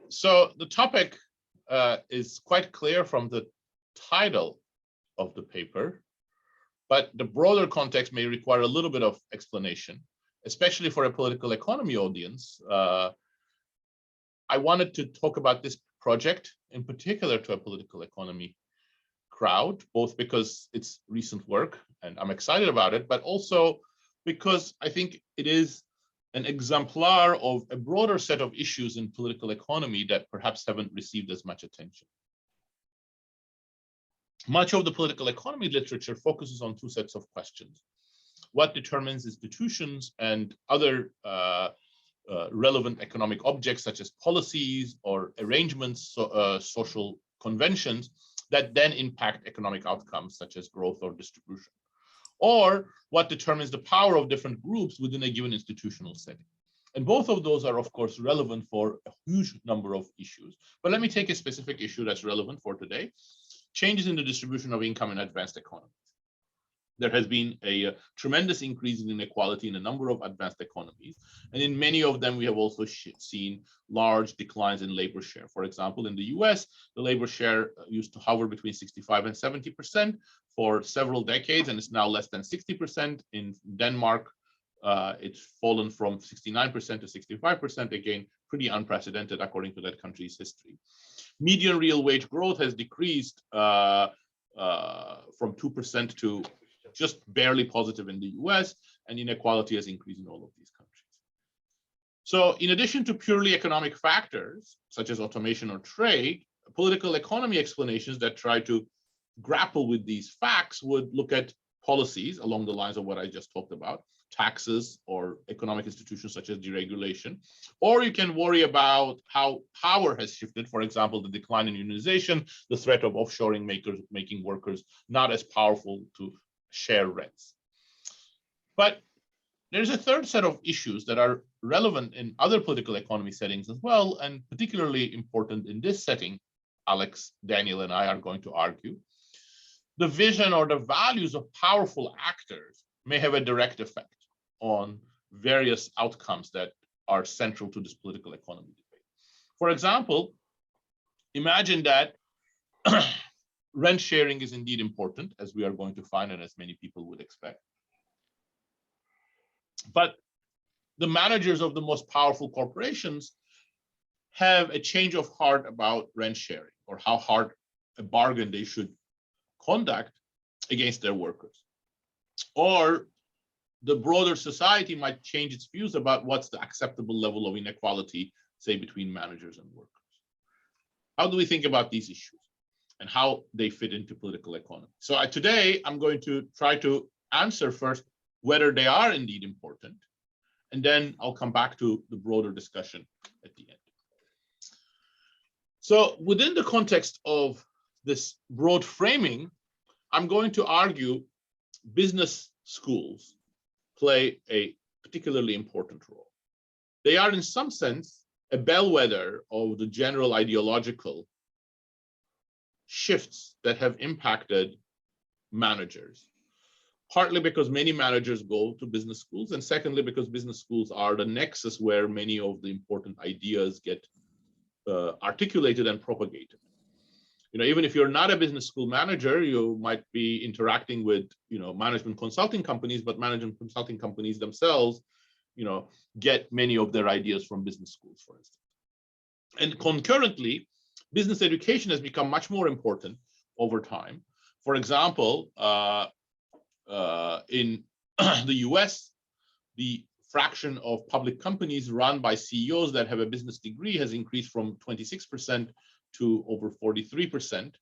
So the topic is quite clear from the title of the paper, but the broader context may require a little bit of explanation, especially for a political economy audience. I wanted to talk about this project in particular to a political economy crowd, both because it's recent work and I'm excited about it, but also because I think it is an exemplar of a broader set of issues in political economy that perhaps haven't received as much attention. Much of the political economy literature focuses on two sets of questions. What determines institutions and other relevant economic objects such as policies or arrangements, social conventions that then impact economic outcomes such as growth or distribution, or what determines the power of different groups within a given institutional setting. And both of those are, of course, relevant for a huge number of issues. But let me take a specific issue that's relevant for today: changes in the distribution of income in advanced economies. There has been a tremendous increase in inequality in a number of advanced economies. And in many of them, we have also seen large declines in labor share. For example, in the US, the labor share used to hover between 65 and 70% for several decades, and it's now less than 60%. In Denmark, it's fallen from 69% to 65%, again, pretty unprecedented according to that country's history. Median real wage growth has decreased from 2% to just barely positive in the US, and inequality has increased in all of these countries. So in addition to purely economic factors, such as automation or trade, political economy explanations that try to grapple with these facts would look at policies along the lines of what I just talked about, taxes or economic institutions such as deregulation, or you can worry about how power has shifted, for example, the decline in unionization, the threat of offshoring making workers not as powerful to share rents. But there's a third set of issues that are relevant in other political economy settings as well, and particularly important in this setting. Alex, Daniel, and I are going to argue. The vision or the values of powerful actors may have a direct effect on various outcomes that are central to this political economy debate. For example, imagine that rent sharing is indeed important, as we are going to find and as many people would expect. But the managers of the most powerful corporations have a change of heart about rent sharing or how hard a bargain they should conduct against their workers. Or the broader society might change its views about what's the acceptable level of inequality, say, between managers and workers. How do we think about these issues and how they fit into political economy? So today, I'm going to try to answer first whether they are indeed important, and then I'll come back to the broader discussion at the end. So within the context of this broad framing, I'm going to argue business schools play a particularly important role. They are, in some sense, a bellwether of the general ideological shifts that have impacted managers, partly because many managers go to business schools, and secondly, because business schools are the nexus where many of the important ideas get articulated and propagated. Even if you're not a business school manager, you might be interacting with, management consulting companies, but management consulting companies themselves, get many of their ideas from business schools, for instance. And concurrently, business education has become much more important over time. For example, in the US, the fraction of public companies run by CEOs that have a business degree has increased from 26% to over 43%.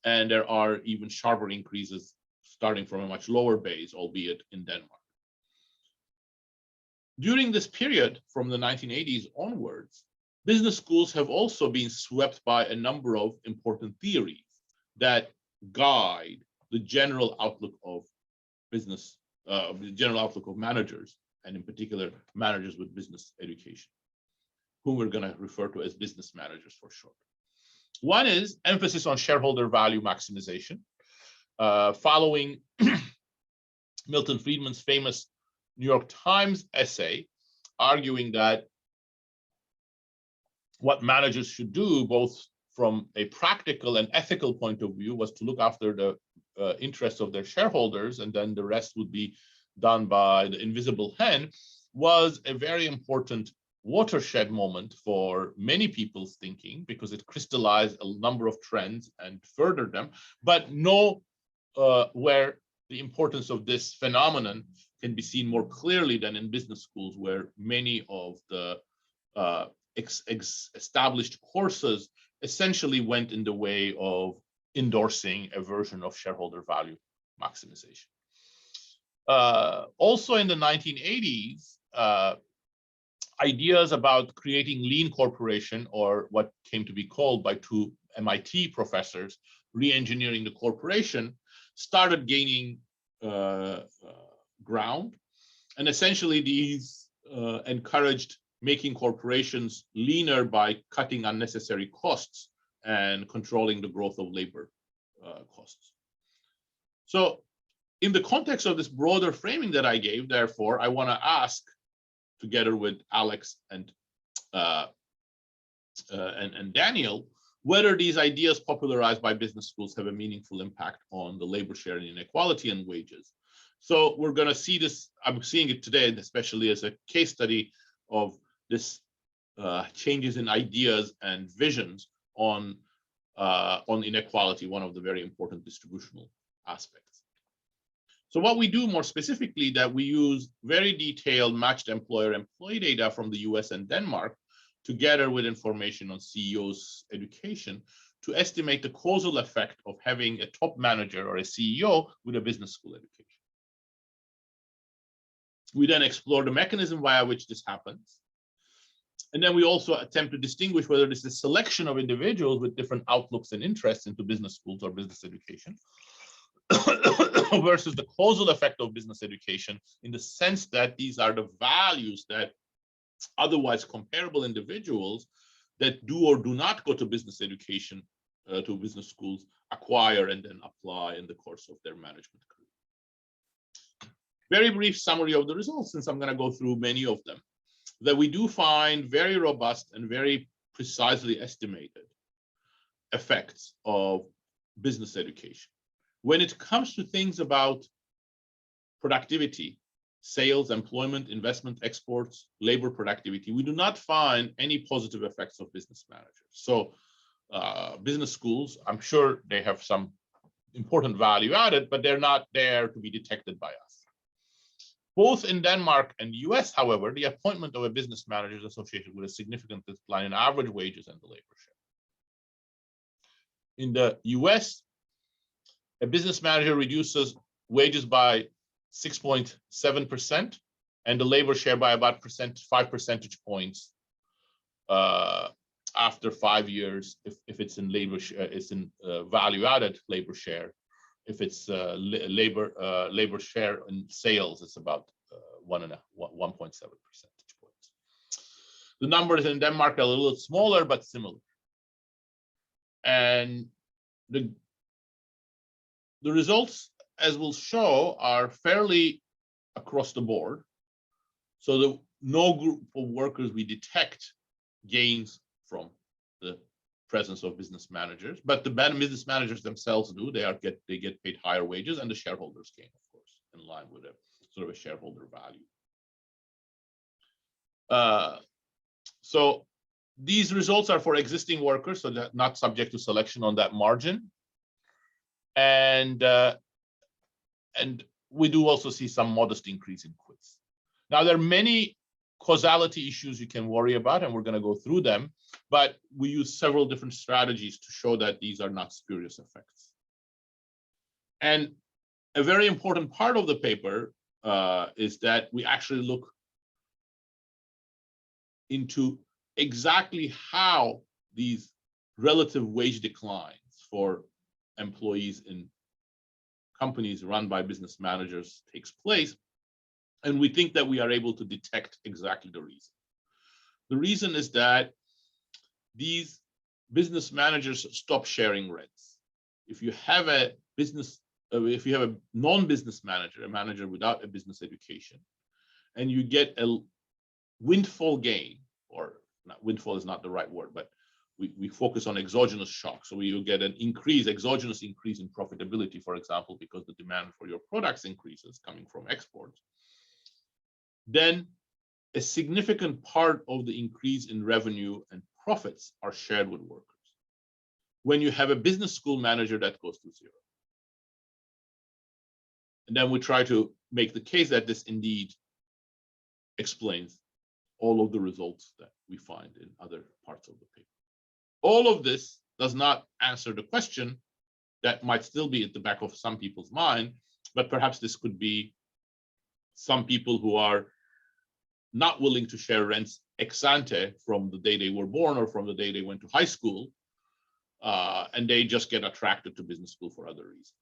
And there are even sharper increases starting from a much lower base, albeit in Denmark. During this period, from the 1980s onwards, business schools have also been swept by a number of important theories that guide the general outlook of business, the general outlook of managers, and in particular, managers with business education, whom we're going to refer to as business managers for short. One is emphasis on shareholder value maximization, following Milton Friedman's famous New York Times essay arguing that what managers should do, both from a practical and ethical point of view, was to look after the interests of their shareholders, and then the rest would be done by the invisible hand, was a very important watershed moment for many people's thinking, because it crystallized a number of trends and furthered them, but where the importance of this phenomenon can be seen more clearly than in business schools, where many of the established courses essentially went in the way of endorsing a version of shareholder value maximization. Also in the 1980s, ideas about creating lean corporation, or what came to be called by two MIT professors, re-engineering the corporation, started gaining ground. And essentially these encouraged making corporations leaner by cutting unnecessary costs and controlling the growth of labor costs. So in the context of this broader framing that I gave, therefore, I want to ask, together with Alex and Daniel, whether these ideas popularized by business schools have a meaningful impact on the labor share and inequality and wages. So we're going to see this, I'm seeing it today, especially as a case study of this changes in ideas and visions on inequality, one of the very important distributional aspects. So what we do more specifically, that we use very detailed matched employer-employee data from the US and Denmark, together with information on CEOs' education, to estimate the causal effect of having a top manager or a CEO with a business school education. We then explore the mechanism via which this happens. And then we also attempt to distinguish whether this is a selection of individuals with different outlooks and interests into business schools or business education versus the causal effect of business education, in the sense that these are the values that otherwise comparable individuals that do or do not go to business education, to business schools, acquire and then apply in the course of their management career. Very brief summary of the results, since I'm going to go through many of them, that we do find very robust and very precisely estimated effects of business education. When it comes to things about productivity, sales, employment, investment, exports, labor productivity, we do not find any positive effects of business managers. So business schools, I'm sure they have some important value added, but they're not there to be detected by us. Both in Denmark and the US, however, the appointment of a business manager is associated with a significant decline in average wages and the labor share. In the US, a business manager reduces wages by 6.7% and the labor share by about 5 percentage points after 5 years, if it's in labor share, it's in value-added labor share. If it's labor share in sales, it's about 1.7 percentage points. The numbers in Denmark are a little smaller, but similar. And the results, as we'll show, are fairly across the board. So no group of workers we detect gains from the presence of business managers, but the business managers themselves do. They get paid higher wages, and the shareholders gain, of course, in line with a sort of a shareholder value. So these results are for existing workers, so they're not subject to selection on that margin. And we do also see some modest increase in quits. Now, there are many causality issues you can worry about, and we're going to go through them, but we use several different strategies to show that these are not spurious effects. And a very important part of the paper is that we actually look into exactly how these relative wage declines for employees in companies run by business managers takes place. And we think that we are able to detect exactly the reason. The reason is that these business managers stop sharing rents. If you have a non-business manager, a manager without a business education, and you get a windfall gain or windfall is not the right word, but we focus on exogenous shock. So you get an exogenous increase in profitability, for example, because the demand for your products increases coming from exports. Then a significant part of the increase in revenue and profits are shared with workers. When you have a business school manager, that goes to zero. And then we try to make the case that this indeed explains all of the results that we find in other parts of the paper. All of this does not answer the question that might still be at the back of some people's mind, but perhaps this could be some people who are not willing to share rents ex ante from the day they were born or from the day they went to high school, and they just get attracted to business school for other reasons.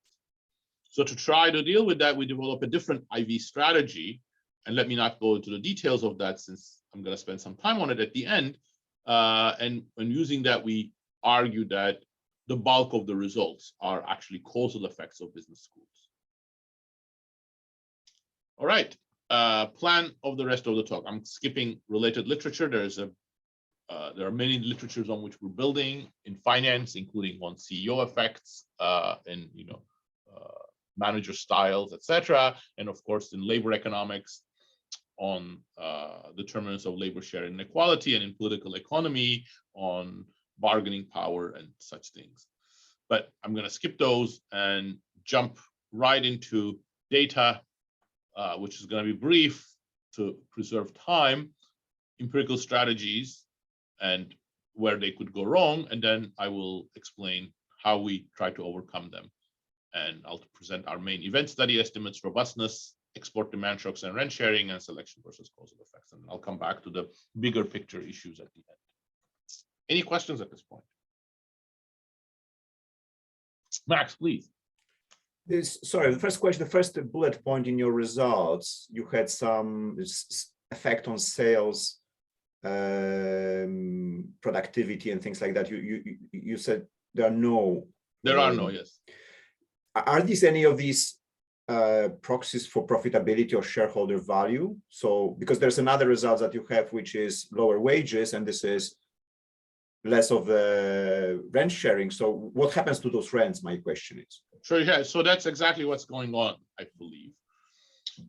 So to try to deal with that, we develop a different IV strategy, and let me not go into the details of that since I'm going to spend some time on it at the end. And when using that, we argue that the bulk of the results are actually causal effects of business schools. All right, plan of the rest of the talk. I'm skipping related literature. There are many literatures on which we're building in finance, including on CEO effects, and manager styles, etc., and of course in labor economics on determinants of labor share inequality, and in political economy on bargaining power and such things. But I'm going to skip those and jump right into data, which is going to be brief to preserve time, empirical strategies, and where they could go wrong, and then I will explain how we try to overcome them. And I'll present our main event study estimates, robustness, export demand shocks and rent sharing, and selection versus causal effects. And I'll come back to the bigger picture issues at the end. Any questions at this point? Max, please. Sorry, the first question, the first bullet point in your results, you had some effect on sales, productivity and things like that. You said there are no. There are no, yes. Are these any of these proxies for profitability or shareholder value? So, because there's another result that you have, which is lower wages, and this is less of rent sharing. So what happens to those rents, my question is? Sure, yeah, so that's exactly what's going on, I believe.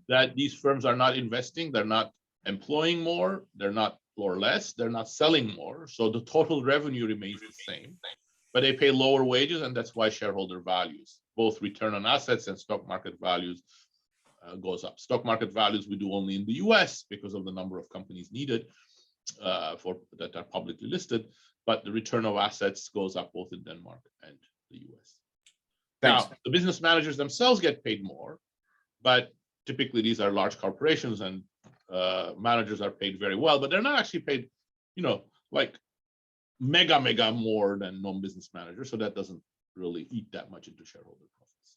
That these firms are not investing, they're not employing more, they're not, or less, they're not selling more. So the total revenue remains the same, but they pay lower wages, and that's why shareholder values, both return on assets and stock market values, goes up. Stock market values we do only in the US because of the number of companies needed that are publicly listed, but the return of assets goes up both in Denmark and the US. Thanks. Now, the business managers themselves get paid more, but typically these are large corporations, and managers are paid very well, but they're not actually paid, like mega more than non-business managers. So that doesn't really eat that much into shareholder profits.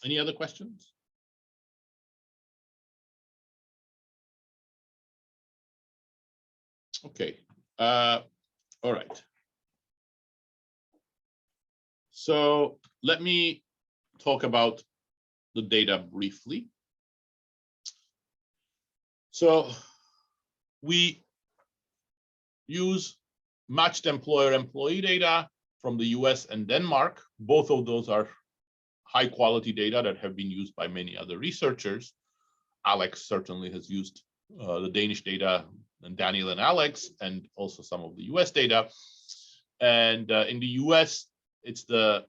Any other questions? Okay. All right. So let me talk about the data briefly. So we use matched employer-employee data from the US and Denmark. Both of those are high quality data that have been used by many other researchers. Alex certainly has used the Danish data, and Daniel and Alex, and also some of the US data. And in the US, it's the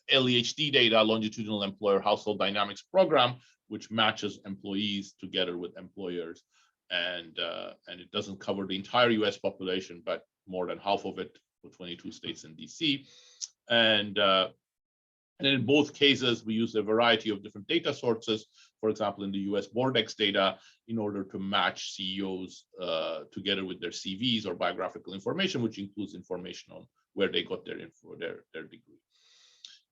LEHD data, Longitudinal Employer Household Dynamics Program, which matches employees together with employers. And it doesn't cover the entire US population, but more than half of it for 22 states and DC. And in both cases, we use a variety of different data sources. For example, in the US Boardex data, in order to match CEOs together with their CVs or biographical information, which includes information on where they got their degree.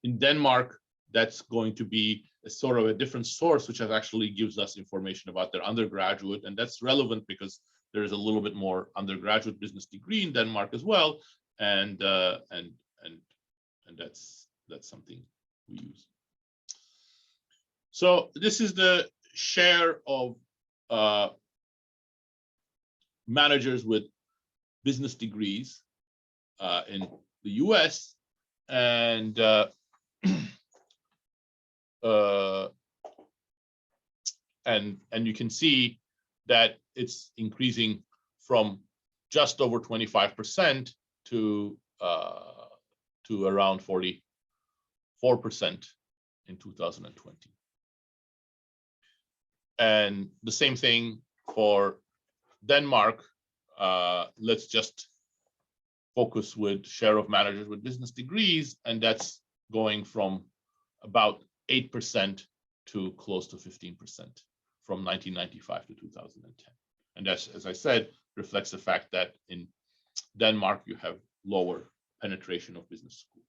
In Denmark, that's going to be a sort of a different source, which actually gives us information about their undergraduate, and that's relevant because there is a little bit more undergraduate business degree in Denmark as well, and that's something we use. So this is the share of managers with business degrees in the US, and you can see that it's increasing from just over 25% to around 44% in 2020. And the same thing for Denmark. Let's just focus with share of managers with business degrees, and that's going from about 8% to close to 15% from 1995 to 2010. And that's, as I said, reflects the fact that in Denmark you have lower penetration of business school.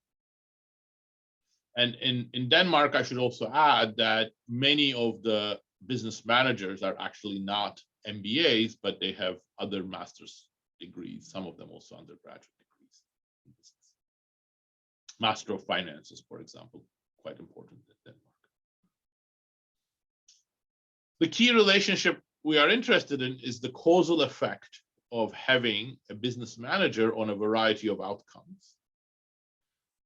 And in Denmark, I should also add that many of the business managers are actually not MBAs, but they have other master's degrees, some of them also undergraduate degrees in business. Master of Finances, for example, quite important in Denmark. The key relationship we are interested in is the causal effect of having a business manager on a variety of outcomes.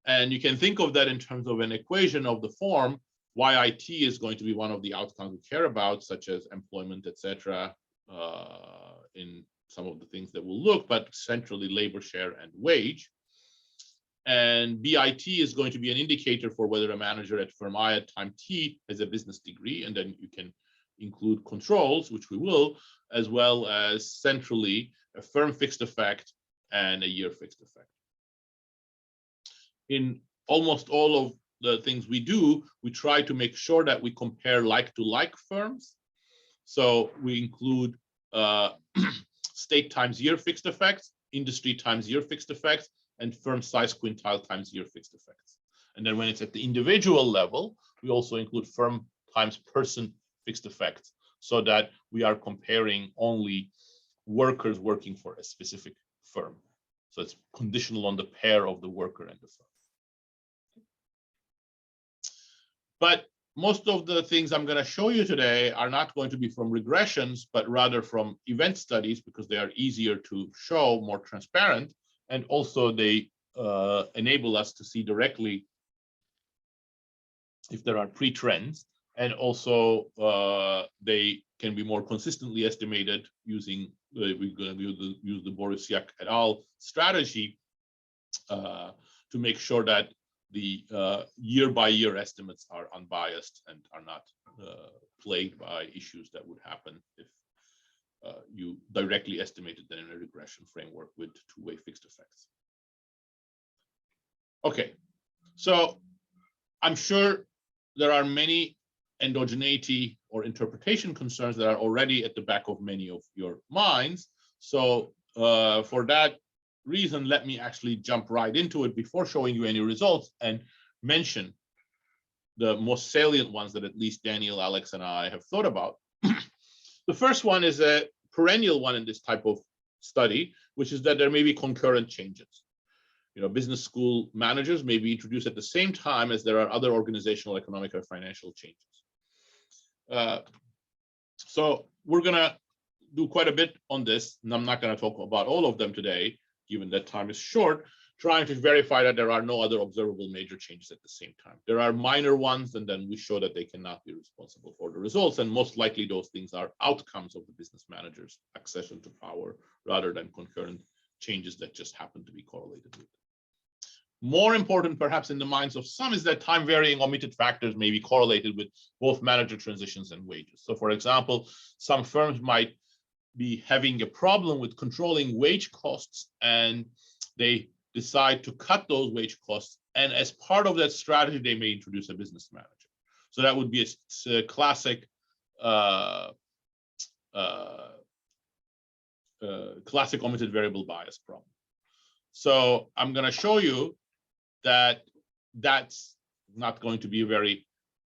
And you can think of that in terms of an equation of the form, YIT is going to be one of the outcomes we care about, such as employment, etc., in some of the things that we'll look, but centrally labor share and wage. And BIT is going to be an indicator for whether a manager at firm I at time T has a business degree, and then you can include controls, which we will, as well as centrally a firm fixed effect and a year fixed effect. In almost all of the things we do, we try to make sure that we compare like-to-like firms. So we include state times year fixed effects, industry times year fixed effects, and firm size quintile times year fixed effects. And then when it's at the individual level, we also include firm times person fixed effects, so that we are comparing only workers working for a specific firm. So it's conditional on the pair of the worker and the firm. But most of the things I'm going to show you today are not going to be from regressions, but rather from event studies, because they are easier to show, more transparent, and also they enable us to see directly if there are pre-trends, and also they can be more consistently estimated using, we're going to use the Borisiak et al. Strategy to make sure that the year-by-year estimates are unbiased and are not plagued by issues that would happen if you directly estimated them in a regression framework with two-way fixed effects. Okay, so I'm sure there are many endogeneity or interpretation concerns that are already at the back of many of your minds. So for that reason, let me actually jump right into it before showing you any results and mention the most salient ones that at least Daniel, Alex, and I have thought about. The first one is a perennial one in this type of study, which is that there may be concurrent changes. You know, business school managers may be introduced at the same time as there are other organizational, economic, or financial changes. So we're going to do quite a bit on this, and I'm not going to talk about all of them today, given that time is short, trying to verify that there are no other observable major changes at the same time. There are minor ones, and then we show that they cannot be responsible for the results, and most likely those things are outcomes of the business manager's accession to power rather than concurrent changes that just happen to be correlated with. More important, perhaps, in the minds of some is that time-varying omitted factors may be correlated with both manager transitions and wages. So, for example, some firms might be having a problem with controlling wage costs, and they decide to cut those wage costs. And as part of that strategy, they may introduce a business manager. So that would be a classic classic omitted variable bias problem. So I'm going to show you that that's not going to be a very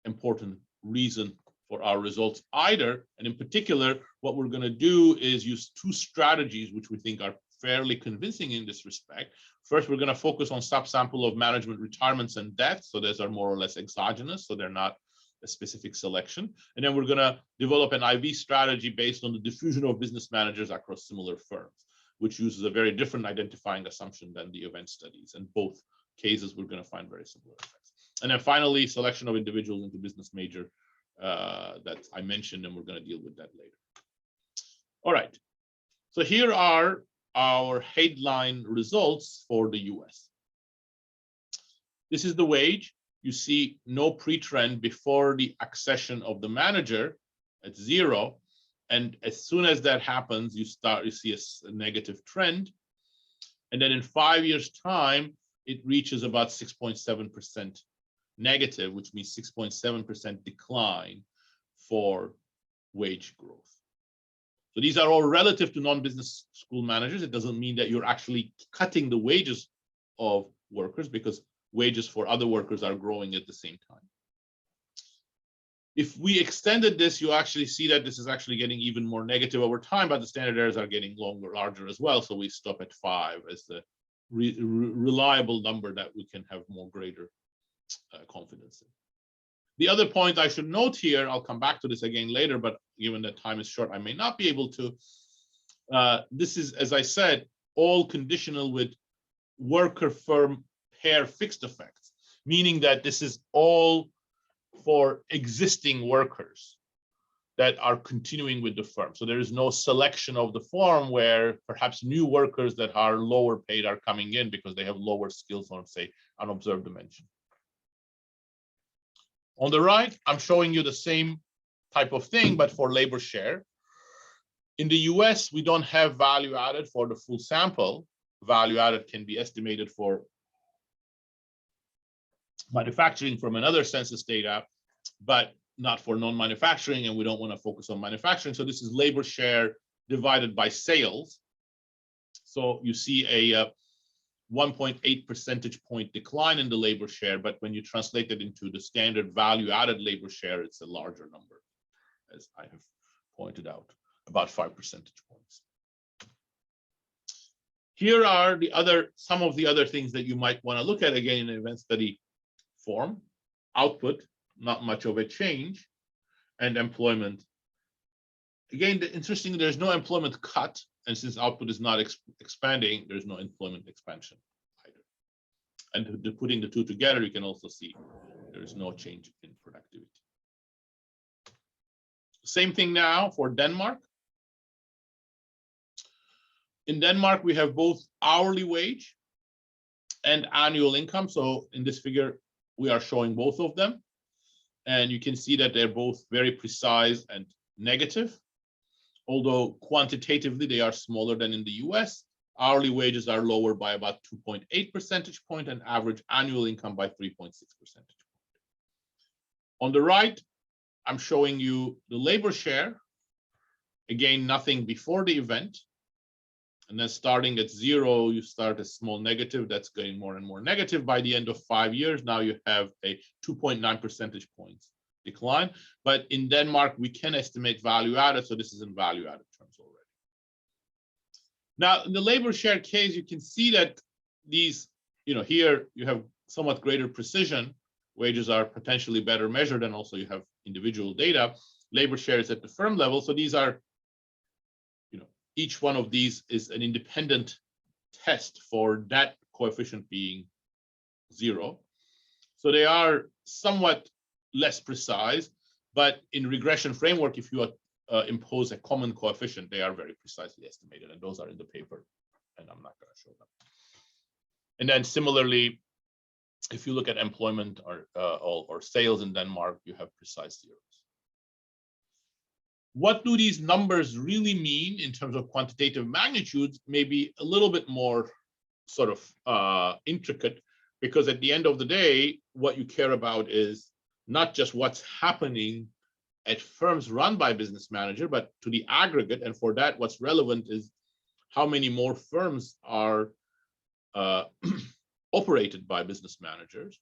important reason for our results either. And in particular, what we're going to do is use two strategies which we think are fairly convincing in this respect. First, we're going to focus on subsample of management retirements and deaths. So those are more or less exogenous, so they're not a specific selection. And then we're going to develop an IV strategy based on the diffusion of business managers across similar firms, which uses a very different identifying assumption than the event studies. In both cases, we're going to find very similar effects. And then finally, selection of individuals into business major that I mentioned, and we're going to deal with that later. All right. So here are our headline results for the US. This is the wage. You see no pre-trend before the accession of the manager at 0. And as soon as that happens, you see a negative trend. And then in 5 years' time, it reaches about 6.7% negative, which means 6.7% decline for wage growth. So these are all relative to non-business school managers. It doesn't mean that you're actually cutting the wages of workers, because wages for other workers are growing at the same time. If we extended this, you actually see that this is actually getting even more negative over time, but the standard errors are getting larger as well. So we stop at 5 as the reliable number that we can have more greater confidence in. The other point I should note here, I'll come back to this again later, but given that time is short, I may not be able to. This is, as I said, all conditional with worker-firm pair fixed effects, meaning that this is all for existing workers that are continuing with the firm. So there is no selection of the firm where perhaps new workers that are lower paid are coming in because they have lower skills on, say, unobserved dimension. On the right, I'm showing you the same type of thing, but for labor share. In the US, we don't have value added for the full sample. Value added can be estimated for manufacturing from another census data, but not for non-manufacturing, and we don't want to focus on manufacturing. So this is labor share divided by sales. So you see a 1.8 percentage point decline in the labor share, but when you translate it into the standard value-added labor share, it's a larger number, as I have pointed out, about 5 percentage points. Here are some of the other things that you might want to look at again in an event study form. Output, not much of a change, and employment. Again, interesting, there's no employment cut, and since output is not expanding, there's no employment expansion either. And putting the two together, you can also see there's no change in productivity. Same thing now for Denmark. In Denmark, we have both hourly wage and annual income. So in this figure, we are showing both of them. And you can see that they're both very precise and negative. Although quantitatively they are smaller than in the US, hourly wages are lower by about 2.8 percentage point and average annual income by 3.6 percentage point. On the right, I'm showing you the labor share. Again, nothing before the event. And then starting at 0, you start a small negative that's going more and more negative. By the end of 5 years, now you have a 2.9 percentage points decline. But in Denmark, we can estimate value added. So this is in value added terms already. Now, in the labor share case, you can see that these, here you have somewhat greater precision. Wages are potentially better measured, and also you have individual data. Labor share is at the firm level. So these are, each one of these is an independent test for that coefficient being 0. So they are somewhat less precise, but in regression framework, if you impose a common coefficient, they are very precisely estimated, and those are in the paper, and I'm not going to show them. And then similarly, if you look at employment or sales in Denmark, you have precise zeros. What do these numbers really mean in terms of quantitative magnitudes? Maybe a little bit more sort of intricate, because at the end of the day, what you care about is not just what's happening at firms run by business manager, but to the aggregate. And for that, what's relevant is how many more firms are operated by business managers.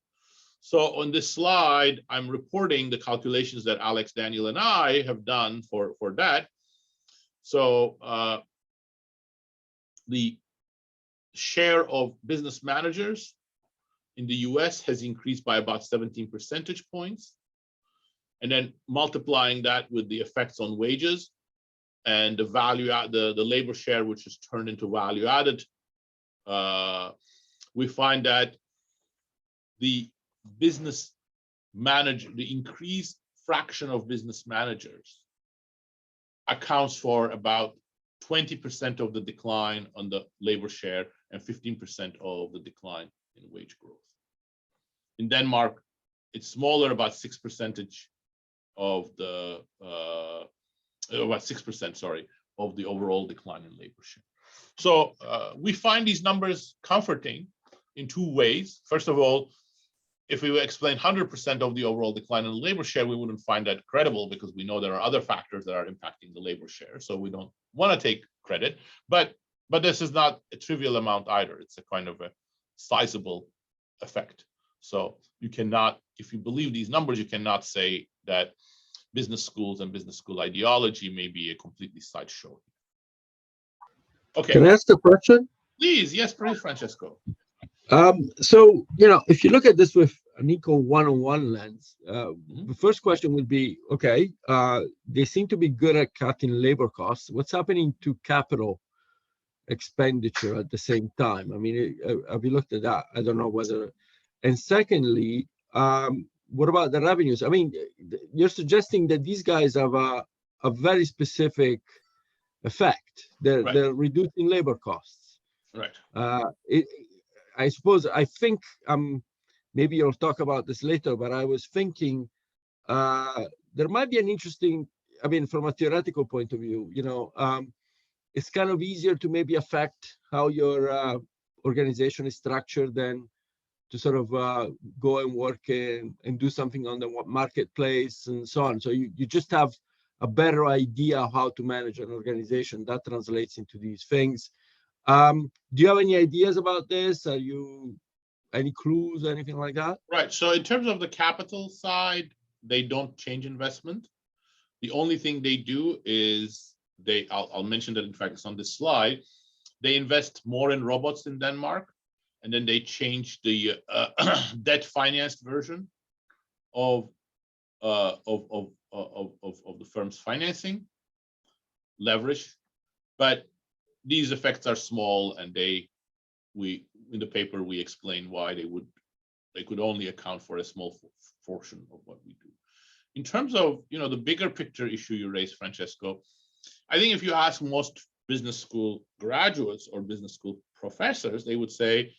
So on this slide, I'm reporting the calculations that Alex, Daniel, and I have done for that. So the share of business managers in the US has increased by about 17 percentage points. and then multiplying that with the effects on wages and the value add the labor share, which is turned into value added, we find that the business manager, the increased fraction of business managers accounts for about 20% of the decline on the labor share and 15% of the decline in wage growth. In Denmark, it's smaller, about 6% of the about 6%, sorry, of the overall decline in labor share. So we find these numbers comforting in two ways. First of all, if we explain 100% of the overall decline in labor share, we wouldn't find that credible because we know there are other factors that are impacting the labor share. So we don't want to take credit, but this is not a trivial amount either. It's a kind of a sizable effect. So you cannot, if you believe these numbers, you cannot say that business schools and business school ideology may be a completely sideshow. Okay. Can I ask a question? Please, yes, please, Francesco. So, if you look at this with an eco one-on-one lens, the first question would be, okay, they seem to be good at cutting labor costs. What's happening to capital expenditure at the same time? I mean, have you looked at that? I don't know whether. And secondly, what about the revenues? I mean, you're suggesting that these guys have a very specific effect. They're reducing labor costs. Right. I think maybe you'll talk about this later, but I was thinking there might be an interesting, I mean, from a theoretical point of view, it's kind of easier to maybe affect how your organization is structured than to sort of go and work and do something on the marketplace and so on. So you just have a better idea of how to manage an organization. That translates into these things. Do you have any ideas about this? Are you any clues, anything like that? Right. So in terms of the capital side, they don't change investment. The only thing they do is I'll mention that, in fact, it's on this slide. They invest more in robots in Denmark, and then they change the debt financed version of the firm's financing leverage, but these effects are small, and in the paper we explain why they could only account for a small portion of what we do. In terms of the bigger picture issue you raised, Francesco, I think if you ask most business school graduates or business school professors, they would say,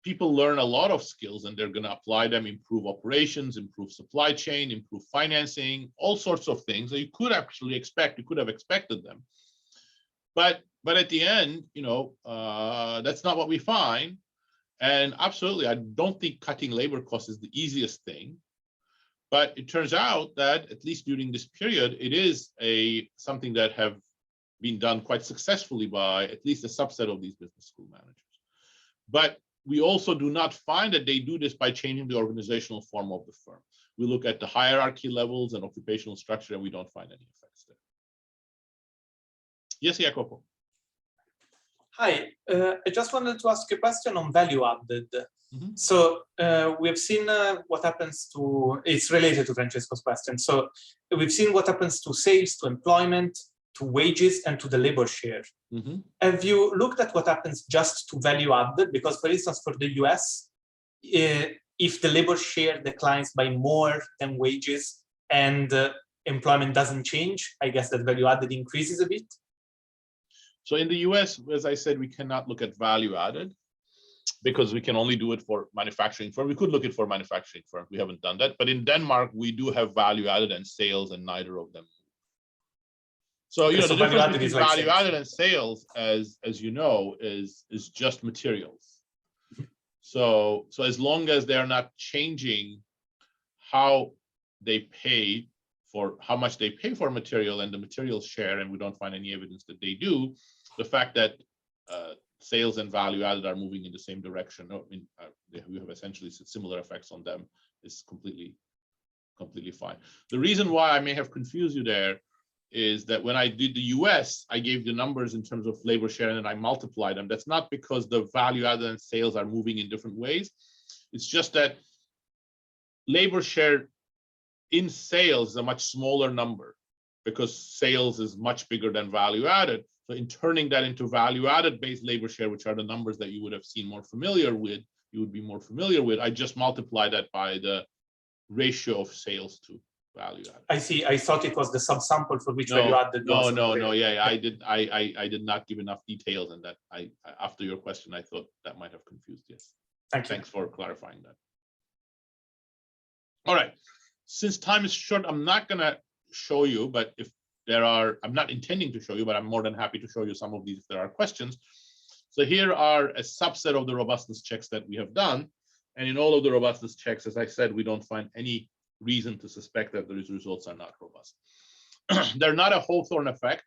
people learn a lot of skills and they're going to apply them, improve operations, improve supply chain, improve financing, all sorts of things that you could actually expect. You could have expected them. But at the end, that's not what we find. And absolutely, I don't think cutting labor costs is the easiest thing. But it turns out that at least during this period, it is something that have been done quite successfully by at least a subset of these business school managers. But we also do not find that they do this by changing the organizational form of the firm. We look at the hierarchy levels and occupational structure, and we don't find any effects there. Yes, Jacopo. Hi, I just wanted to ask a question on value added. So we've seen what happens to, it's related to Francesco's question. So we've seen what happens to sales, to employment, to wages, and to the labor share. Have you looked at what happens just to value added? Because, for instance, for the US, if the labor share declines by more than wages and employment doesn't change, I guess that value added increases a bit. So in the US, as I said, we cannot look at value added because we can only do it for manufacturing firms. We could look at for manufacturing firms. We haven't done that. But in Denmark, we do have value added and sales, and neither of them. So, the difference between value added and sales, as you know, is just materials. So as long as they're not changing how much they pay for material and the material share, and we don't find any evidence that they do, the fact that sales and value added are moving in the same direction, we have essentially similar effects on them, is completely fine. The reason why I may have confused you there is that when I did the US, I gave the numbers in terms of labor share and I multiplied them. That's not because the value added and sales are moving in different ways. It's just that labor share in sales is a much smaller number because sales is much bigger than value added. So in turning that into value added based labor share, which are the numbers that you would have seen more familiar with, you would be more familiar with, I just multiply that by the ratio of sales to value added. I see. I thought it was the subsample for which value added. No. Yeah, I did not give enough details, and that I after your question, I thought that might have confused. Yes. Thanks for clarifying that. All right. Since time is short, I'm not gonna show you, but if there are, I'm not intending to show you, but I'm more than happy to show you some of these if there are questions. So here are a subset of the robustness checks that we have done. And in all of the robustness checks, as I said, we don't find any reason to suspect that these results are not robust. They're not a Hawthorne effect.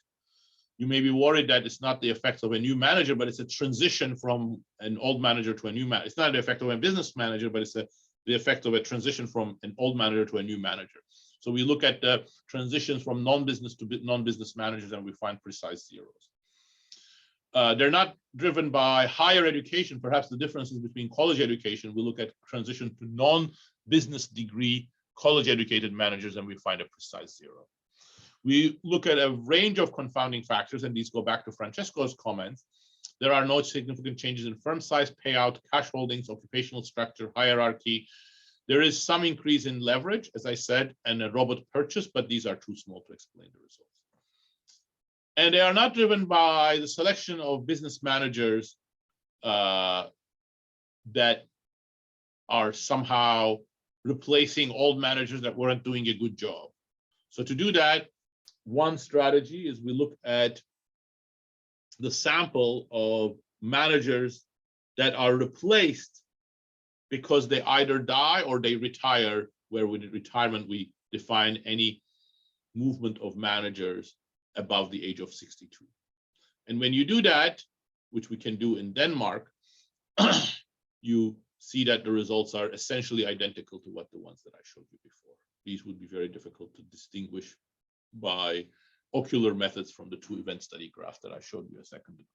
You may be worried that it's not the effect of a new manager, but it's a transition from an old manager to a new manager. It's not the effect of a business manager, but it's the effect of a transition from an old manager to a new manager. So we look at the transitions from non-business to non-business managers, and we find precise zeros. They're not driven by higher education. Perhaps the differences between college education, we look at transition to non-business degree college-educated managers, and we find a precise zero. We look at a range of confounding factors, and these go back to Francesco's comments. There are no significant changes in firm size, payout, cash holdings, occupational structure, hierarchy. There is some increase in leverage, as I said, and a robot purchase, but these are too small to explain the results. And they are not driven by the selection of business managers that are somehow replacing old managers that weren't doing a good job. So to do that, one strategy is we look at the sample of managers that are replaced because they either die or they retire, where with retirement we define any movement of managers above the age of 62. And when you do that, which we can do in Denmark, you see that the results are essentially identical to what the ones that I showed you before. These would be very difficult to distinguish by ocular methods from the two event study graphs that I showed you a second ago,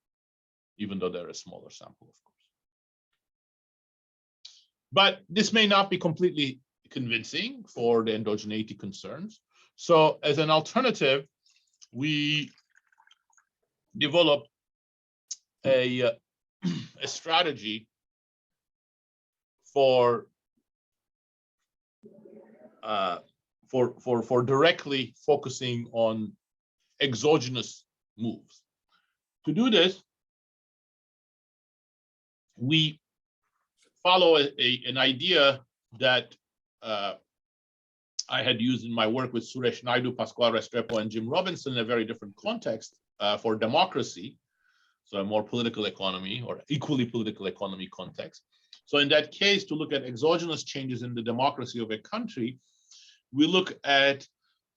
even though they're a smaller sample, of course. But this may not be completely convincing for the endogeneity concerns. So as an alternative, we developed a strategy for directly focusing on exogenous moves. To do this, we follow an idea that I had used in my work with Suresh Naidu, Pasquale Restrepo, and Jim Robinson in a very different context for democracy, so a more political economy or equally political economy context. So in that case, to look at exogenous changes in the democracy of a country, we look at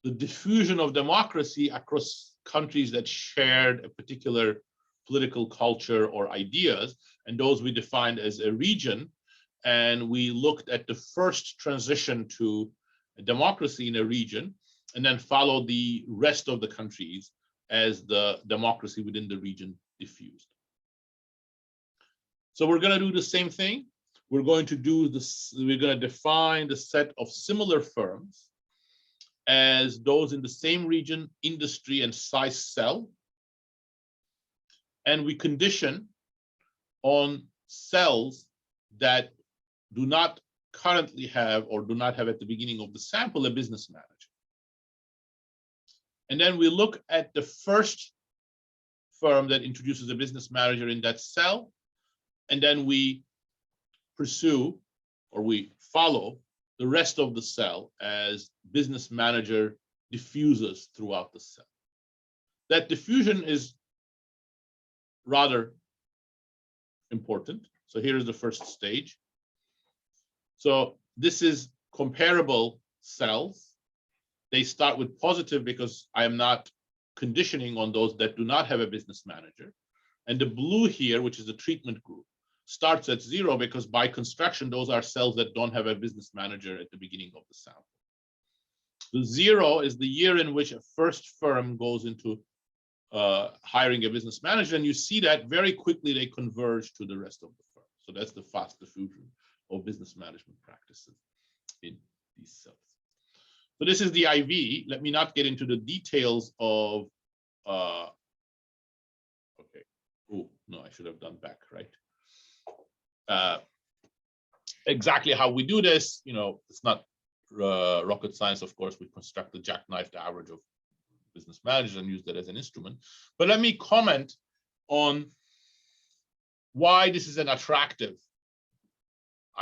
the diffusion of democracy across countries that shared a particular political culture or ideas, and those we defined as a region. And we looked at the first transition to democracy in a region, and then followed the rest of the countries as the democracy within the region diffused. So we're going to do the same thing. We're going to do this. We're going to define the set of similar firms as those in the same region, industry, and size cell. And we condition on cells that do not currently have or do not have at the beginning of the sample a business manager. And then we look at the first firm that introduces a business manager in that cell, and then we pursue or we follow the rest of the cell as business manager diffuses throughout the cell. That diffusion is rather important. So here is the first stage. So this is comparable cells. They start with positive because I am not conditioning on those that do not have a business manager. And the blue here, which is the treatment group, starts at 0 because by construction, those are cells that don't have a business manager at the beginning of the sample. The 0 is the year in which a first firm goes into hiring a business manager. And you see that very quickly they converge to the rest of the firm. So that's the fast diffusion of business management practices in these cells. So this is the IV. Let me not get into the details of, okay. Oh, no, I should have done back, right? Exactly how we do this, you know, it's not rocket science, of course. We construct the jackknife, the average of business managers, and use that as an instrument. But let me comment on why this is an attractive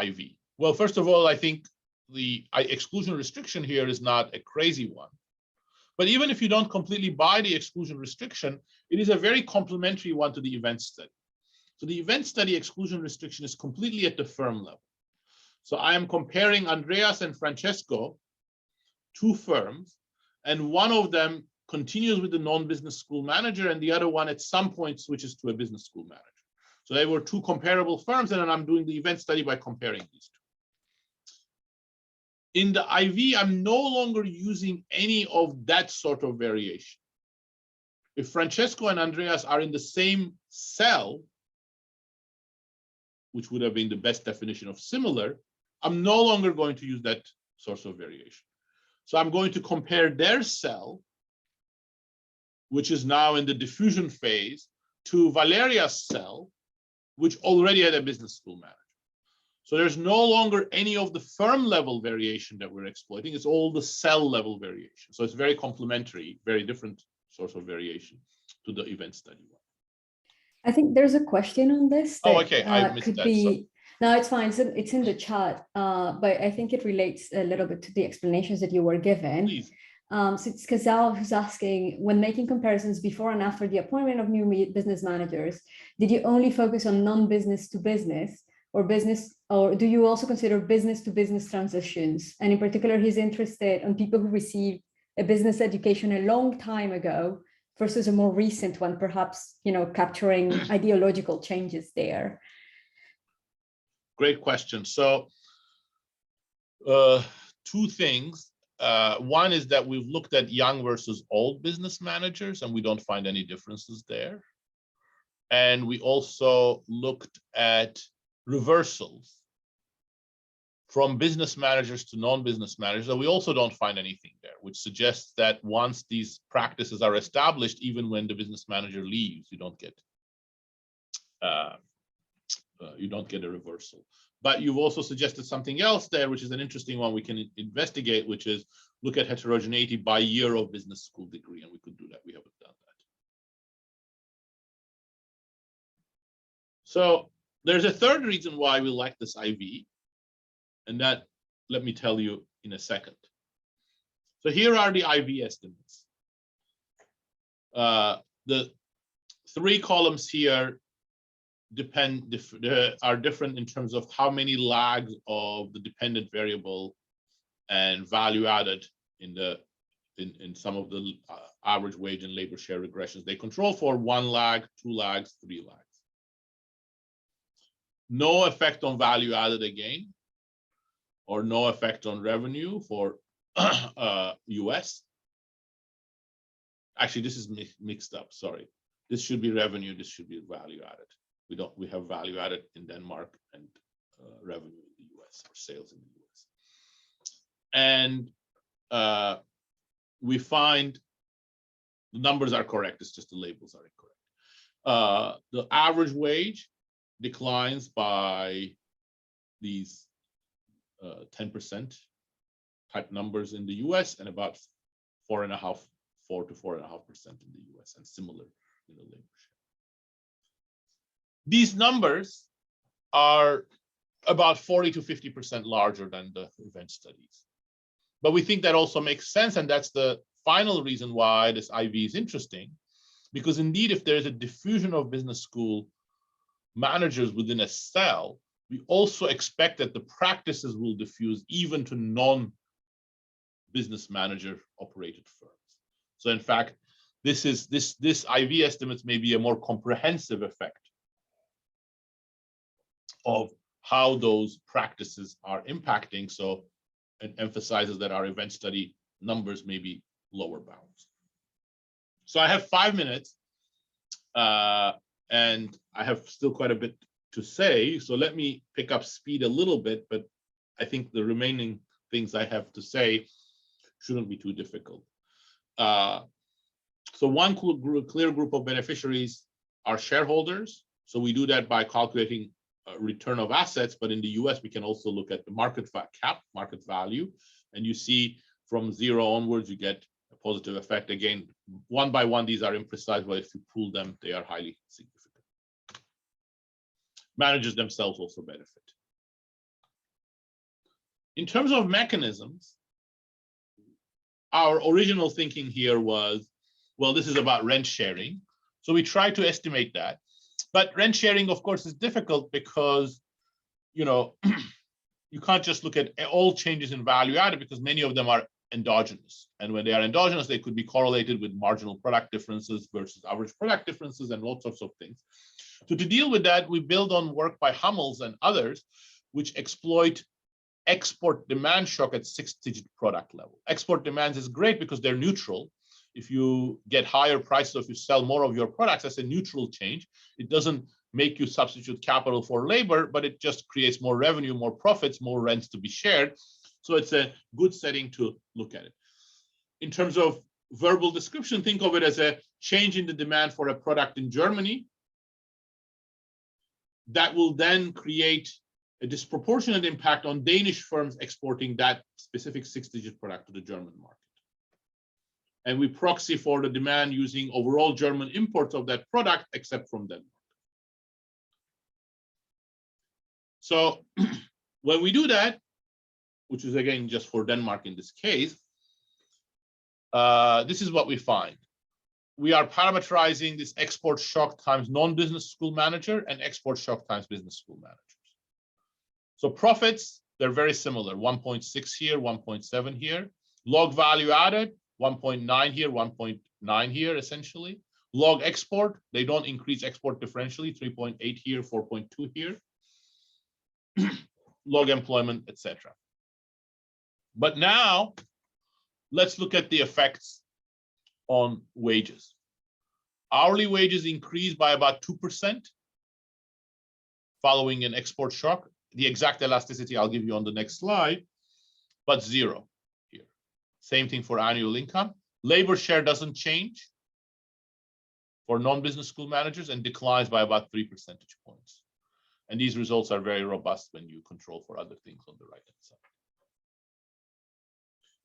IV. Well, first of all, I think the exclusion restriction here is not a crazy one. But even if you don't completely buy the exclusion restriction, it is a very complementary one to the event study. So the event study exclusion restriction is completely at the firm level. So I am comparing Andreas and Francesco, two firms, and one of them continues with the non-business school manager, and the other one at some point switches to a business school manager. So they were two comparable firms, and then I'm doing the event study by comparing these two. In the IV, I'm no longer using any of that sort of variation. If Francesco and Andreas are in the same cell, which would have been the best definition of similar, I'm no longer going to use that source of variation. So I'm going to compare their cell, which is now in the diffusion phase, to Valeria's cell, which already had a business school manager. So there's no longer any of the firm level variation that we're exploiting. It's all the cell level variation. So it's very complementary, very different source of variation to the event study one. I think there's a question on this. That, okay, I missed could that. be. No, it's fine. It's in the chat, but I think it relates a little bit to the explanations that you were given. Please. So it's Kazal who's asking, when making comparisons before and after the appointment of new business managers, did you only focus on non-business to business or business, or do you also consider business to business transitions? And in particular, he's interested in people who received a business education a long time ago versus a more recent one, perhaps, you know, capturing ideological changes there. Great question. So two things. One is that we've looked at young versus old business managers, and we don't find any differences there. And we also looked at reversals from business managers to non-business managers, and we also don't find anything there, which suggests that once these practices are established, even when the business manager leaves, you don't get a reversal. But you've also suggested something else there, which is an interesting one we can investigate, which is look at heterogeneity by year of business school degree, and we could do that. We haven't done that. So there's a third reason why we like this IV, and that, let me tell you in a second. So here are the IV estimates. The three columns here are different in terms of how many lags of the dependent variable and value added in some of the average wage and labor share regressions they control for: 1 lag, 2 lags, 3 lags. No effect on value added again, or no effect on revenue for US. Actually, this is mixed up, sorry. This should be revenue, this should be value added. We have value added in Denmark and revenue in the US, or sales in the US. And we find the numbers are correct, it's just the labels are incorrect. The average wage declines by these 10% type numbers in the US, and about 4 to 4.5% in the US, and similar in the labor share. These numbers are about 40 to 50% larger than the event studies. But we think that also makes sense, and that's the final reason why this IV is interesting, because indeed, if there's a diffusion of business school managers within a cell, we also expect that the practices will diffuse even to non-business manager operated firms. So in fact, this IV estimates may be a more comprehensive effect of how those practices are impacting. So it emphasizes that our event study numbers may be lower bounds. So I have 5 minutes, and I have still quite a bit to say. So let me pick up speed a little bit, but I think the remaining things I have to say shouldn't be too difficult. So one clear group of beneficiaries are shareholders. So we do that by calculating return of assets, but in the US, we can also look at the market cap, market value, and you see from 0 onwards, you get a positive effect. Again, one by one, these are imprecise, but if you pool them, they are highly significant. Managers themselves also benefit. In terms of mechanisms, our original thinking here was, well, this is about rent sharing. So we try to estimate that. But rent sharing, of course, is difficult because, you know, you can't just look at all changes in value added because many of them are endogenous. And when they are endogenous, they could be correlated with marginal product differences versus average product differences and all sorts of things. So to deal with that, we build on work by Hummels and others, which exploit export demand shock at 6-digit product level. Export demands is great because they're neutral. If you get higher prices, if you sell more of your products, that's a neutral change. It doesn't make you substitute capital for labor, but it just creates more revenue, more profits, more rents to be shared. So it's a good setting to look at it. In terms of verbal description, think of it as a change in the demand for a product in Germany that will then create a disproportionate impact on Danish firms exporting that specific 6-digit product to the German market. And we proxy for the demand using overall German imports of that product, except from Denmark. So when we do that, which is again just for Denmark in this case, this is what we find. We are parameterizing this export shock times non-business school manager and export shock times business school managers. So profits, they're very similar, 1.6 here, 1.7 here. Log value added, 1.9 here, 1.9 here, essentially. Log export, they don't increase export differentially, 3.8 here, 4.2 here. Log employment, etc. But now, let's look at the effects on wages. Hourly wages increased by about 2% following an export shock. The exact elasticity I'll give you on the next slide, but 0 here. Same thing for annual income. Labor share doesn't change for non-business school managers and declines by about 3 percentage points. And these results are very robust when you control for other things on the right-hand side.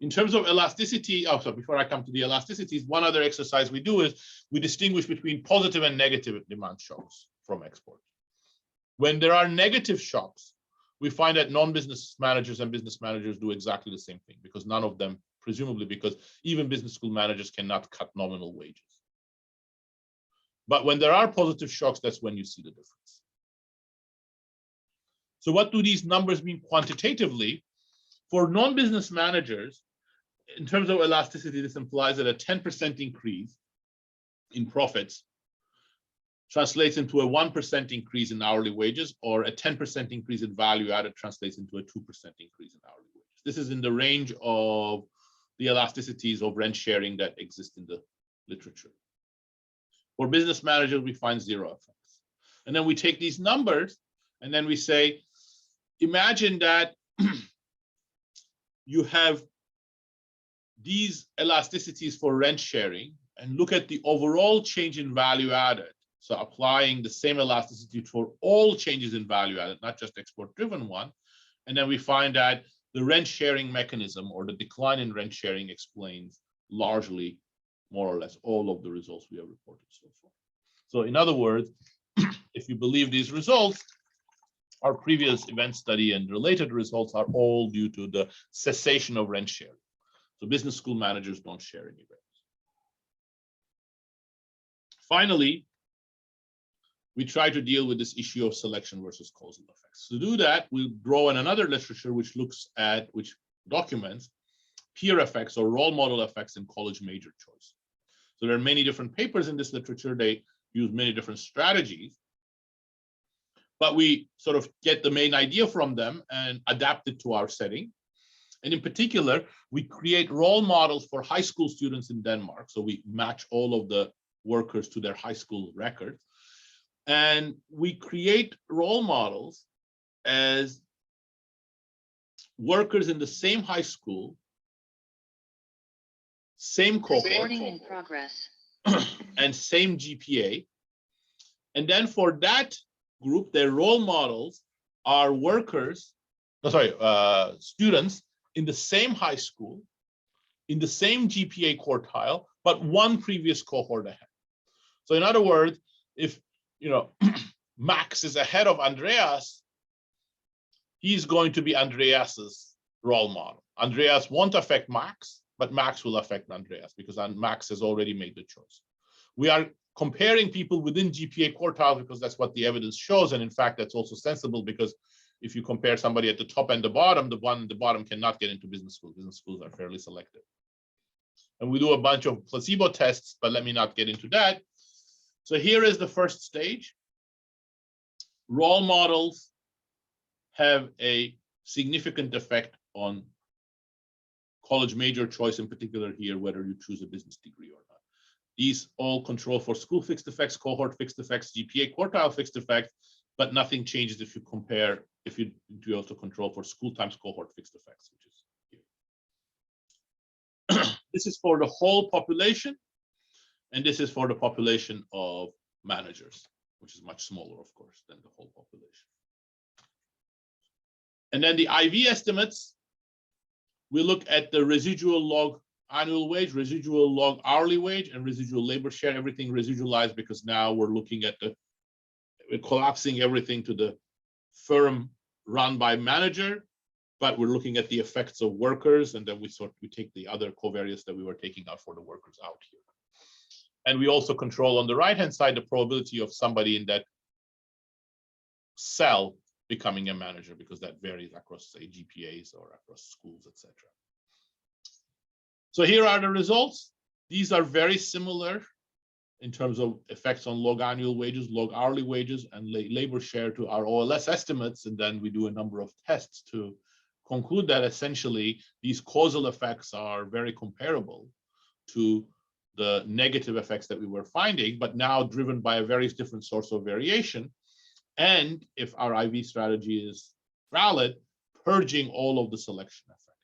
In terms of elasticity, before I come to the elasticities, one other exercise we do is we distinguish between positive and negative demand shocks from export. When there are negative shocks, we find that non-business managers and business managers do exactly the same thing because none of them, presumably because even business school managers cannot cut nominal wages. But when there are positive shocks, that's when you see the difference. So what do these numbers mean quantitatively? For non-business managers, in terms of elasticity, this implies that a 10% increase in profits translates into a 1% increase in hourly wages, or a 10% increase in value added translates into a 2% increase in hourly wages. This is in the range of the elasticities of rent sharing that exist in the literature. For business managers, we find 0 effects. And then we take these numbers and then we say, imagine that you have these elasticities for rent sharing and look at the overall change in value added. So applying the same elasticity for all changes in value added, not just export driven one. And then we find that the rent sharing mechanism or the decline in rent sharing explains largely, more or less, all of the results we have reported so far. So in other words, if you believe these results, our previous event study and related results are all due to the cessation of rent sharing. So business school managers don't share any rent. Finally, we try to deal with this issue of selection versus causal effects. To do that, we draw in another literature which documents peer effects or role model effects in college major choice. So there are many different papers in this literature. They use many different strategies, but we sort of get the main idea from them and adapt it to our setting. And in particular, we create role models for high school students in Denmark. So we match all of the workers to their high school records. And we create role models as workers in the same high school, same cohort, Recording in progress. and same GPA. And then for that group, their role models are students in the same high school, in the same GPA quartile, but one previous cohort ahead. So in other words, if Max is ahead of Andreas, he's going to be Andreas's role model. Andreas won't affect Max, but Max will affect Andreas because Max has already made the choice. We are comparing people within GPA quartiles because that's what the evidence shows. And in fact, that's also sensible because if you compare somebody at the top and the one at the bottom cannot get into business schools. Business schools are fairly selective. And we do a bunch of placebo tests, but let me not get into that. So here is the first stage. Role models have a significant effect on college major choice, in particular here, whether you choose a business degree or not. These all control for school fixed effects, cohort fixed effects, GPA quartile fixed effects, but nothing changes if you compare, if you do also control for school times cohort fixed effects, which is here. This is for the whole population, and this is for the population of managers, which is much smaller, of course, than the whole population. And then the IV estimates, we look at the residual log annual wage, residual log hourly wage, and residual labor share, everything residualized because now we're looking at we're collapsing everything to the firm run by manager, but we're looking at the effects of workers, and then we take the other covariates that we were taking out for the workers out here. And we also control on the right-hand side the probability of somebody in that cell becoming a manager, because that varies across, say, GPAs or across schools, etc. So here are the results. These are very similar in terms of effects on log annual wages, log hourly wages, and labor share to our OLS estimates. And then we do a number of tests to conclude that essentially these causal effects are very comparable to the negative effects that we were finding, but now driven by a very different source of variation. And if our IV strategy is valid, purging all of the selection effect.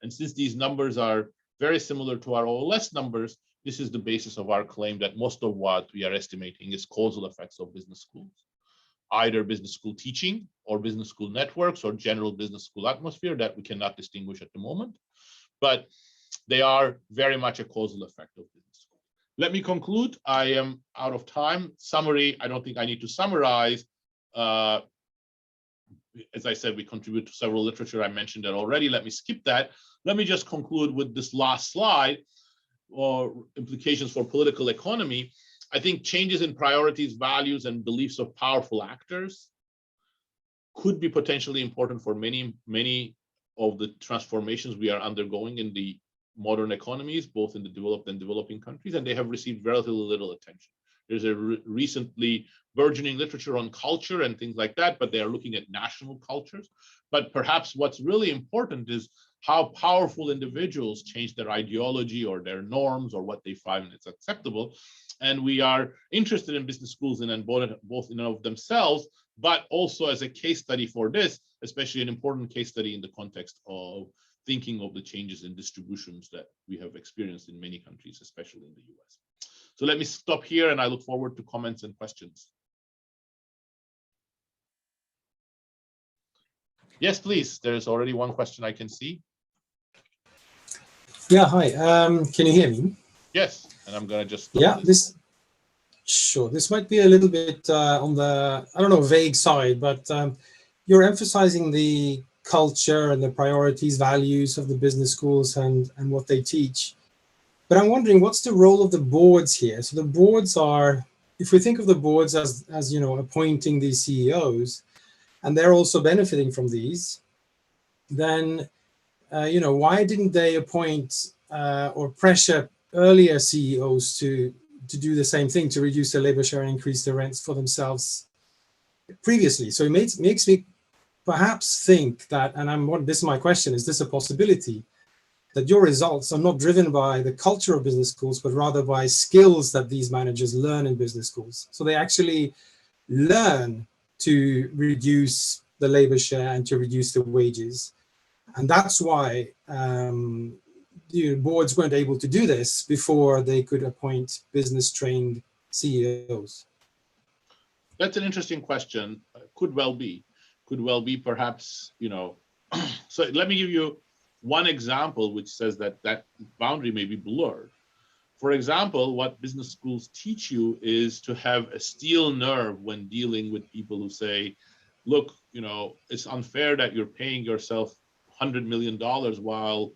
And since these numbers are very similar to our OLS numbers, this is the basis of our claim that most of what we are estimating is causal effects of business schools, either business school teaching or business school networks or general business school atmosphere that we cannot distinguish at the moment, but they are very much a causal effect of business school. Let me conclude. I am out of time. Summary, I don't think I need to summarize. As I said, we contribute to several literature. I mentioned that already. Let me skip that. Let me just conclude with this last slide, or implications for political economy. I think changes in priorities, values, and beliefs of powerful actors could be potentially important for many of the transformations we are undergoing in the modern economies, both in the developed and developing countries, and they have received relatively little attention. There's a recently burgeoning literature on culture and things like that, but they are looking at national cultures. But perhaps what's really important is how powerful individuals change their ideology or their norms or what they find is acceptable. And we are interested in business schools and both in and of themselves, but also as a case study for this, especially an important case study in the context of thinking of the changes in distributions that we have experienced in many countries, especially in the US. So let me stop here, and I look forward to comments and questions. Yes, please. There's already one question I can see. Yeah, hi. Can you hear me? Yes, and I'm gonna just sure. This might be a little bit on the, I don't know, vague side, but you're emphasizing the culture and the priorities, values of the business schools and what they teach. But I'm wondering, what's the role of the boards here? So the boards are, if we think of the boards as you know, appointing these CEOs, and they're also benefiting from these, then you know, why didn't they appoint or pressure earlier CEOs to do the same thing, to reduce their labor share and increase their rents for themselves previously? So it makes me perhaps think that, and this is my question, is this a possibility that your results are not driven by the culture of business schools, but rather by skills that these managers learn in business schools? So they actually learn to reduce the labor share and to reduce the wages. And that's why the boards weren't able to do this before they could appoint business-trained CEOs. That's an interesting question. Could well be. Could well be perhaps, you know, so let me give you one example which says that that boundary may be blurred. For example, what business schools teach you is to have a steel nerve when dealing with people who say, look, you know, it's unfair that you're paying yourself $100 million while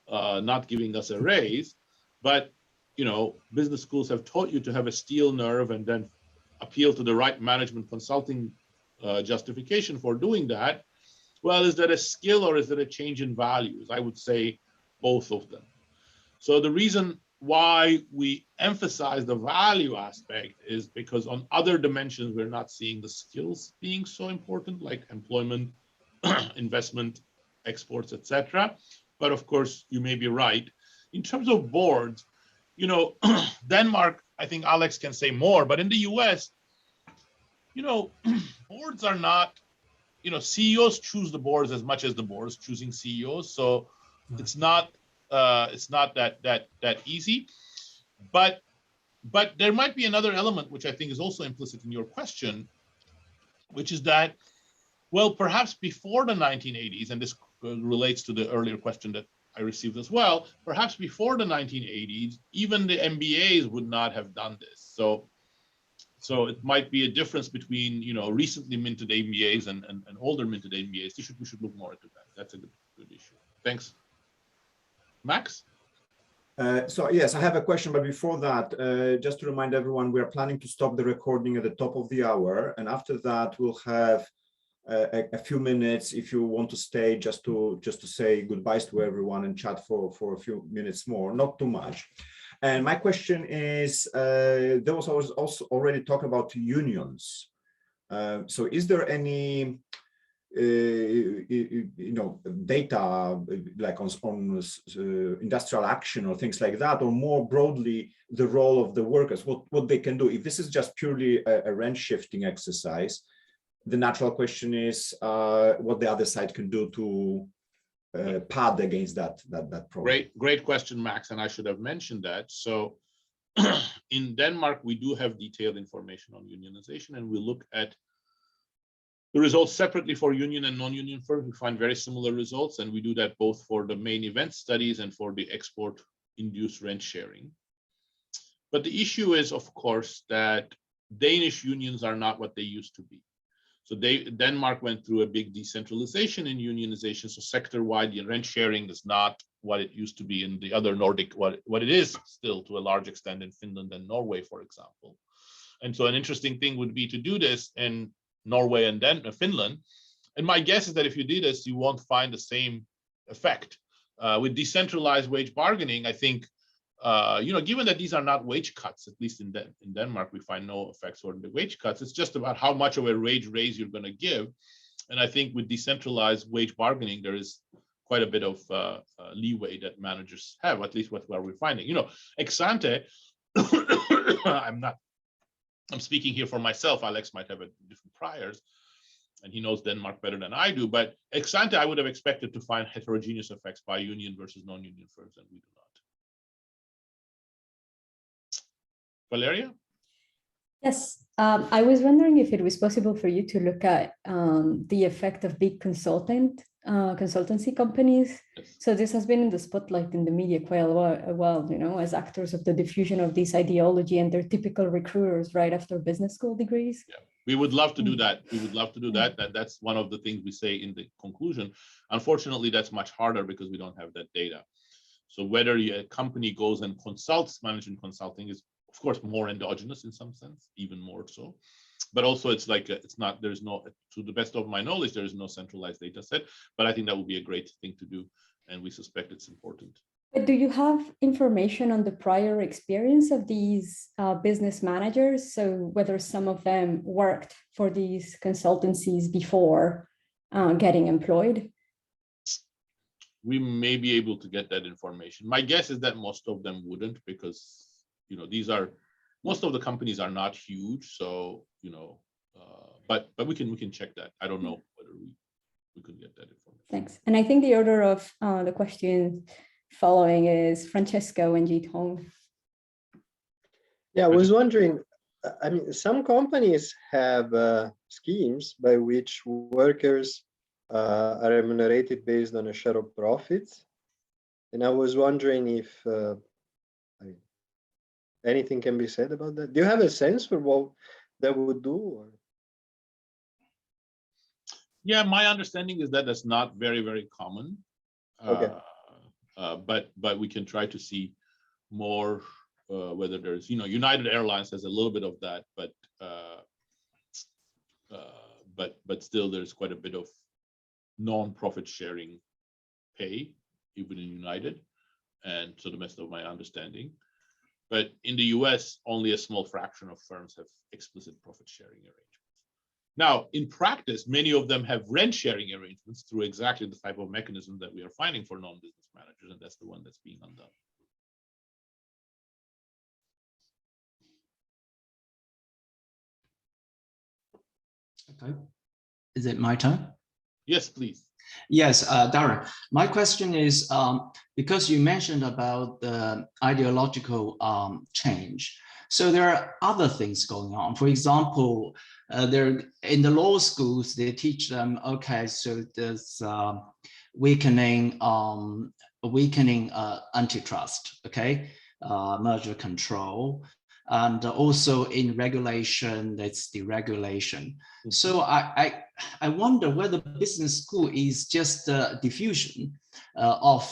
not giving us a raise. But, you know, business schools have taught you to have a steel nerve and then appeal to the right management consulting justification for doing that. Well, is that a skill or is it a change in values? I would say both of them. So the reason why we emphasize the value aspect is because on other dimensions, we're not seeing the skills being so important, like employment, investment, exports, etc. But of course, you may be right. In terms of boards, you know, Denmark, I think Alex can say more, but in the US, you know, boards are not, you know, CEOs choose the boards as much as the boards choosing CEOs. So it's not that easy. But there might be another element which I think is also implicit in your question, which is that, well, perhaps before the 1980s, and this relates to the earlier question that I received as well, perhaps before the 1980s, even the MBAs would not have done this. So it might be a difference between, you know, recently minted MBAs and older minted MBAs. We should look more into that. That's a good issue. Thanks. Max? So yes, I have a question, but before that, just to remind everyone, we are planning to stop the recording at the top of the hour, and after that, we'll have a few minutes if you want to stay, just to say goodbyes to everyone and chat for a few minutes more, not too much. And my question is, there was also already talk about unions. So is there any you know, data like on industrial action or things like that, or more broadly the role of the workers, what they can do? If this is just purely a rent shifting exercise, the natural question is what the other side can do to pad against that problem. Great question, Max, and I should have mentioned that. So in Denmark, we do have detailed information on unionization, and we look at the results separately for union and non-union firms. We find very similar results, and we do that both for the main event studies and for the export-induced rent sharing. But the issue is, of course, that Danish unions are not what they used to be. So Denmark went through a big decentralization in unionization. So sector-wide, the rent sharing is not what it used to be in the other Nordic, what it is still to a large extent in Finland and Norway, for example. And so an interesting thing would be to do this in Norway and then Finland. And my guess is that if you do this, you won't find the same effect. With decentralized wage bargaining, I think, you know, given that these are not wage cuts, at least in Denmark, we find no effects on the wage cuts. It's just about how much of a wage raise you're going to give. And I think with decentralized wage bargaining, there is quite a bit of leeway that managers have, at least what we're finding. You know, ex ante, I'm speaking here for myself. Alex might have a different priors, and he knows Denmark better than I do. But ex ante, I would have expected to find heterogeneous effects by union versus non-union firms, and we do not. Valeria? Yes, I was wondering if it was possible for you to look at the effect of big consultancy companies. Yes. So this has been in the spotlight in the media quite a while, you know, as actors of the diffusion of this ideology, and they're typical recruiters right after business school degrees. Yeah, we would love to do that. We would love to do that. That's one of the things we say in the conclusion. Unfortunately, that's much harder because we don't have that data. So whether a company goes and consults, management consulting is, of course, more endogenous in some sense, even more so. But also it's like, there's no, to the best of my knowledge, there is no centralized data set, but I think that would be a great thing to do. And we suspect it's important. But do you have information on the prior experience of these business managers? So whether some of them worked for these consultancies before getting employed? We may be able to get that information. My guess is that most of them wouldn't, because, you know, most of the companies are not huge. So, you know, but we can check that. I don't know whether we could get that information. Thanks. And I think the order of the question following is Francesco and Jitong. Yeah, I was wondering, I mean, some companies have schemes by which workers are remunerated based on a share of profits. And I was wondering if anything can be said about that. Do you have a sense for what that would do? Or? Yeah, my understanding is that that's not very, very common. Okay. But we can try to see more whether there's, United Airlines has a little bit of that, but still there's quite a bit of non-profit sharing pay, even in United, and to the best of my understanding. But in the US, only a small fraction of firms have explicit profit sharing arrangements. Now, in practice, many of them have rent sharing arrangements through exactly the type of mechanism that we are finding for non-business managers, and that's the one that's being undone. Okay. Is it my turn? Yes, please. Yes, Daron, my question is, because you mentioned about the ideological change, so there are other things going on. For example, there in the law schools, they teach them, okay, so there's weakening antitrust, okay, merger control, and also in regulation, that's deregulation. So I wonder whether business school is just a diffusion of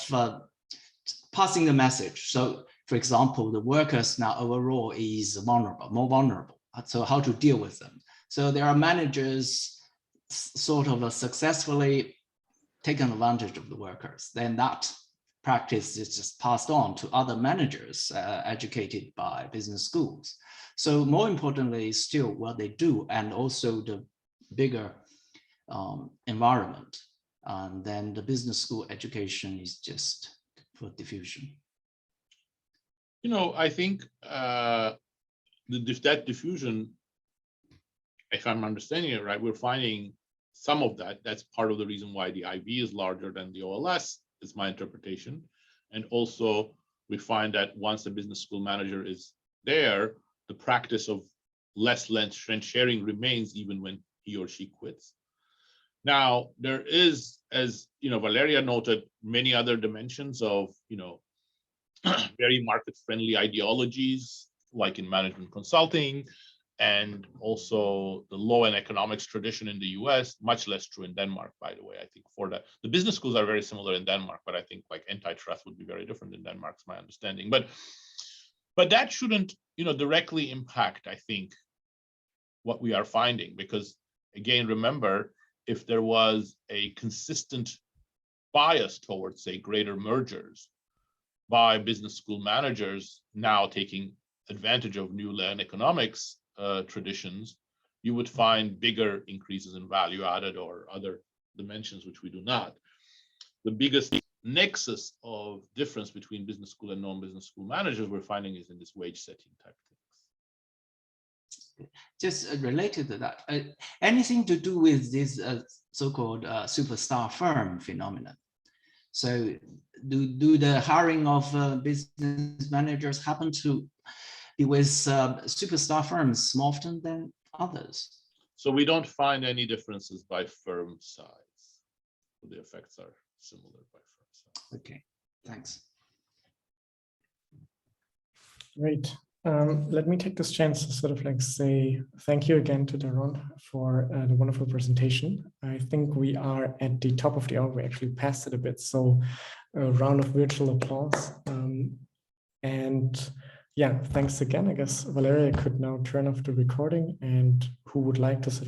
passing the message. So, for example, the workers now overall is vulnerable, more vulnerable. So how to deal with them? So there are managers sort of successfully taken advantage of the workers. Then that practice is just passed on to other managers educated by business schools. So more importantly, still what they do, and also the bigger environment. And then the business school education is just for diffusion. I think that diffusion, if I'm understanding it right, we're finding some of that. That's part of the reason why the IB is larger than the OLS, is my interpretation. And also we find that once the business school manager is there, the practice of less rent sharing remains even when he or she quits. Now, there is, as Valeria noted, many other dimensions of very market-friendly ideologies, like in management consulting, and also the law and economics tradition in the US, much less true in Denmark, by the way. I think for that, the business schools are very similar in Denmark, but I think like antitrust would be very different in Denmark, is my understanding. But that shouldn't, directly impact, I think, what we are finding, because again, remember, if there was a consistent bias towards, say, greater mergers by business school managers now taking advantage of new land economics traditions, you would find bigger increases in value added or other dimensions, which we do not. The biggest nexus of difference between business school and non-business school managers we're finding is in this wage setting type things. Just related to that, anything to do with this so-called superstar firm phenomenon? So do the hiring of business managers happen to be with superstar firms more often than others? So we don't find any differences by firm size. The effects are similar by firm size. Okay, thanks. Great. Let me take this chance to sort of like say thank you again to Daron for the wonderful presentation. I think we are at the top of the hour. We actually passed it a bit. So a round of virtual applause. And yeah, thanks again. I guess Valeria could now turn off the recording, and who would like to sort of